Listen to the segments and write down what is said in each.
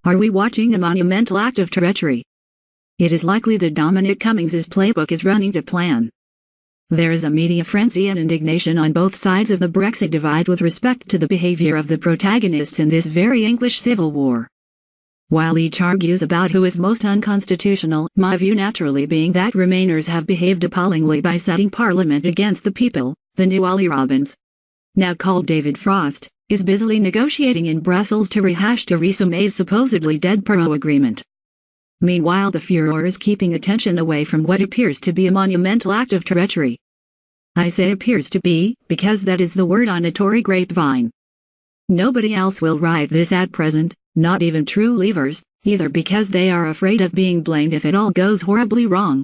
Are we watching a monumental act of treachery? It is likely that Dominic Cummings' playbook is running to plan. There is a media frenzy and indignation on both sides of the Brexit divide with respect to the behaviour of the protagonists in this very English civil war. While each argues about who is most unconstitutional, my view naturally being that Remainers have behaved appallingly by setting Parliament against the people, the new Olly Robbins, now called David Frost, is busily negotiating in Brussels to rehash Theresa May's supposedly dead parrot agreement. Meanwhile, the furore is keeping attention away from what appears to be a monumental act of treachery. I say appears to be, because that is the word on a Tory grapevine. Nobody else will write this at present, not even true leavers, either because they are afraid of being blamed if it all goes horribly wrong,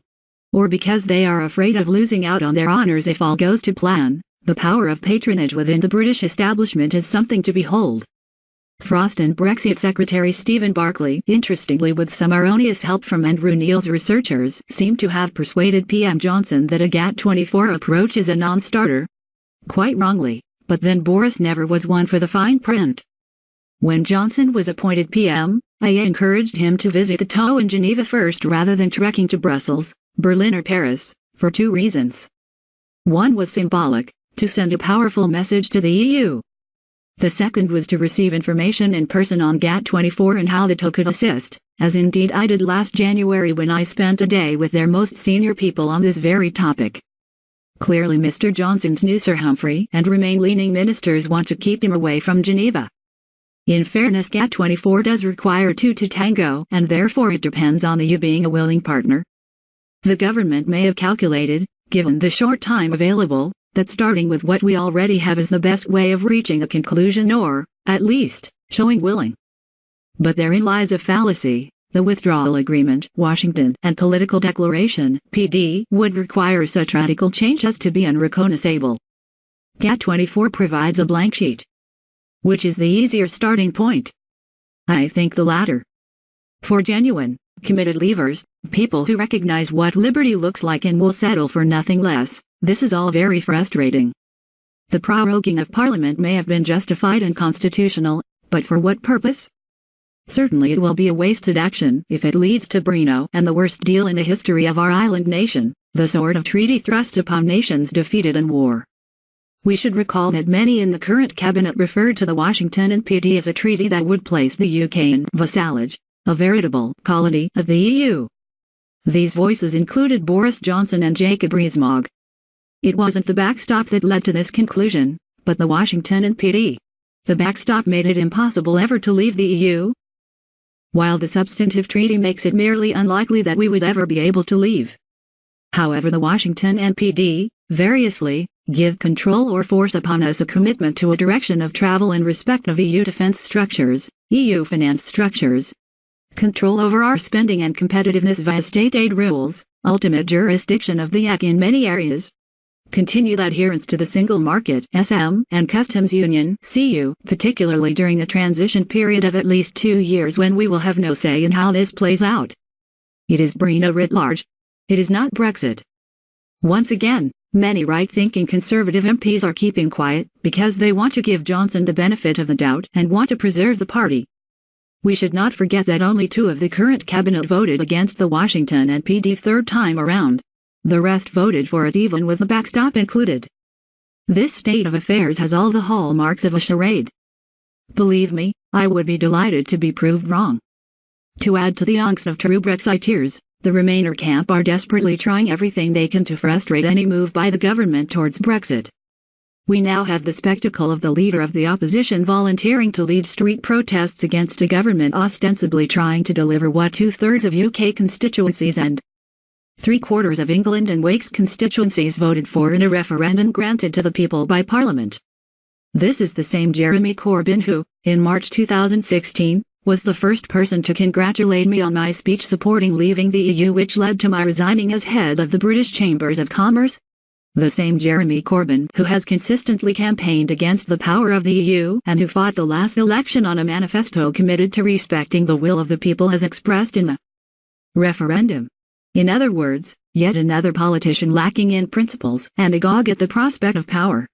or because they are afraid of losing out on their honours if all goes to plan. The power of patronage within the British establishment is something to behold. Frost and Brexit Secretary Stephen Barclay, interestingly with some erroneous help from Andrew Neil's researchers, seem to have persuaded PM Johnson that a GATT24 approach is a non-starter. Quite wrongly, but then Boris never was one for the fine print. When Johnson was appointed PM, I encouraged him to visit the TO in Geneva first rather than trekking to Brussels, Berlin or Paris, for two reasons. One was symbolic, to send a powerful message to the EU. The second was to receive information in person on GATT24 and how the TO could assist, as indeed I did last January when I spent a day with their most senior people on this very topic. Clearly Mr. Johnson's new Sir Humphrey and Remain-leaning ministers want to keep him away from Geneva. In fairness, GATT24 does require two to tango, and therefore it depends on the EU being a willing partner. The government may have calculated, given the short time available, that starting with what we already have is the best way of reaching a conclusion or, at least, showing willing. But therein lies a fallacy. The withdrawal agreement, Washington, and political declaration, PD, would require such radical change as to be unrecognizable. GATT24 provides a blank sheet. Which is the easier starting point? I think the latter. For genuine, committed leavers, people who recognize what liberty looks like and will settle for nothing less, this is all very frustrating. The proroguing of Parliament may have been justified and constitutional, but for what purpose? Certainly it will be a wasted action if it leads to Brino and the worst deal in the history of our island nation, the sort of treaty thrust upon nations defeated in war. We should recall that many in the current cabinet referred to the Washington and PD as a treaty that would place the UK in vassalage, a veritable colony of the EU. These voices included Boris Johnson and Jacob Rees-Mogg. It wasn't the backstop that led to this conclusion, but the Washington and PD. The backstop made it impossible ever to leave the EU. While the substantive treaty makes it merely unlikely that we would ever be able to leave. However, the Washington and PD, variously, give control or force upon us a commitment to a direction of travel in respect of EU defense structures, EU finance structures, control over our spending and competitiveness via state aid rules, ultimate jurisdiction of the EC in many areas, continued adherence to the single market (SM) and customs union (CU), particularly during a transition period of at least 2 years when we will have no say in how this plays out. It is Brino writ large. It is not Brexit. Once again, many right-thinking Conservative MPs are keeping quiet because they want to give Johnson the benefit of the doubt and want to preserve the party. We should not forget that only 2 of the current cabinet voted against the Washington and PD third time around. The rest voted for it even with the backstop included. This state of affairs has all the hallmarks of a charade. Believe me, I would be delighted to be proved wrong. To add to the angst of true Brexiteers, the Remainer camp are desperately trying everything they can to frustrate any move by the government towards Brexit. We now have the spectacle of the leader of the opposition volunteering to lead street protests against a government ostensibly trying to deliver what 2/3 of UK constituencies and 3/4 of England and Wales constituencies voted for in a referendum granted to the people by Parliament. This is the same Jeremy Corbyn who, in March 2016, was the first person to congratulate me on my speech supporting leaving the EU, which led to my resigning as head of the British Chambers of Commerce. The same Jeremy Corbyn who has consistently campaigned against the power of the EU and who fought the last election on a manifesto committed to respecting the will of the people as expressed in the referendum. In other words, yet another politician lacking in principles and agog at the prospect of power.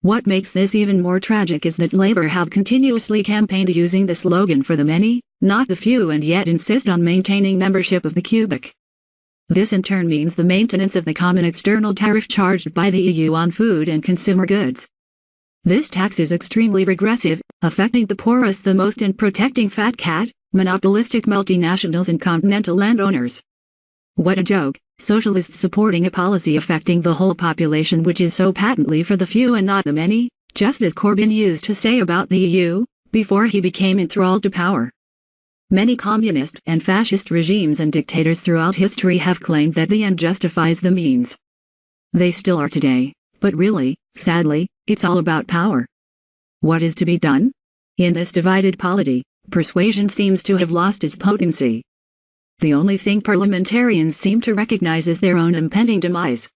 What makes this even more tragic is that Labour have continuously campaigned using the slogan "for the many, not the few, and yet insist on maintaining membership of the cubic. This in turn means the maintenance of the common external tariff charged by the EU on food and consumer goods. This tax is extremely regressive, affecting the poorest the most and protecting fat cat, monopolistic multinationals and continental landowners. What a joke, socialists supporting a policy affecting the whole population which is so patently for the few and not the many, just as Corbyn used to say about the EU, before he became enthralled to power. Many communist and fascist regimes and dictators throughout history have claimed that the end justifies the means. They still are today, but really, sadly, it's all about power. What is to be done? In this divided polity, persuasion seems to have lost its potency. The only thing parliamentarians seem to recognize is their own impending demise.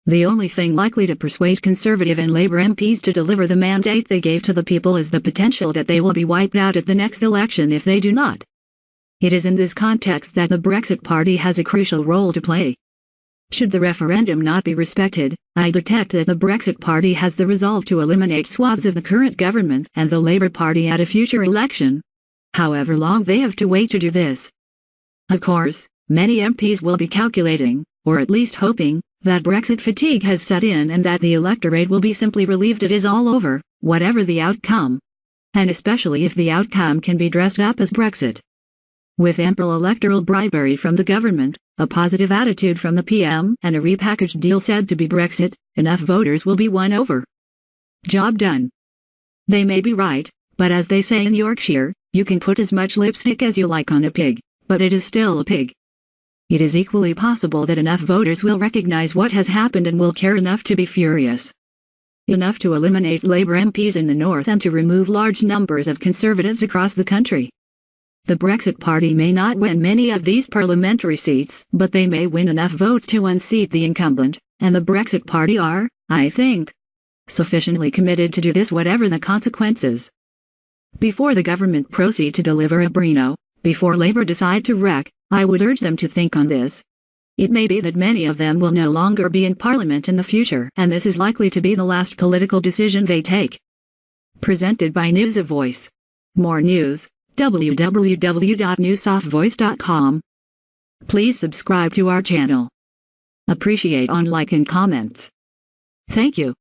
The only thing likely to persuade Conservative and Labour MPs to deliver the mandate they gave to the people is the potential that they will be wiped out at the next election if they do not. It is in this context that the Brexit Party has a crucial role to play. Should the referendum not be respected, I detect that the Brexit Party has the resolve to eliminate swaths of the current government and the Labour Party at a future election. However long they have to wait to do this. Of course, many MPs will be calculating, or at least hoping, that Brexit fatigue has set in and that the electorate will be simply relieved it is all over, whatever the outcome. And especially if the outcome can be dressed up as Brexit. With ample electoral bribery from the government, a positive attitude from the PM, and a repackaged deal said to be Brexit, enough voters will be won over. Job done. They may be right, but as they say in Yorkshire, you can put as much lipstick as you like on a pig, but it is still a pig. It is equally possible that enough voters will recognize what has happened and will care enough to be furious. Enough to eliminate Labour MPs in the north and to remove large numbers of Conservatives across the country. The Brexit Party may not win many of these parliamentary seats, but they may win enough votes to unseat the incumbent, and the Brexit Party are, I think, sufficiently committed to do this whatever the consequences. Before the government proceed to deliver a Brino, before Labour decide to wreck, I would urge them to think on this. It may be that many of them will no longer be in Parliament in the future, and this is likely to be the last political decision they take. Presented by News of Voice. More news, www.newsofvoice.com. Please subscribe to our channel. Appreciate on like and comments. Thank you.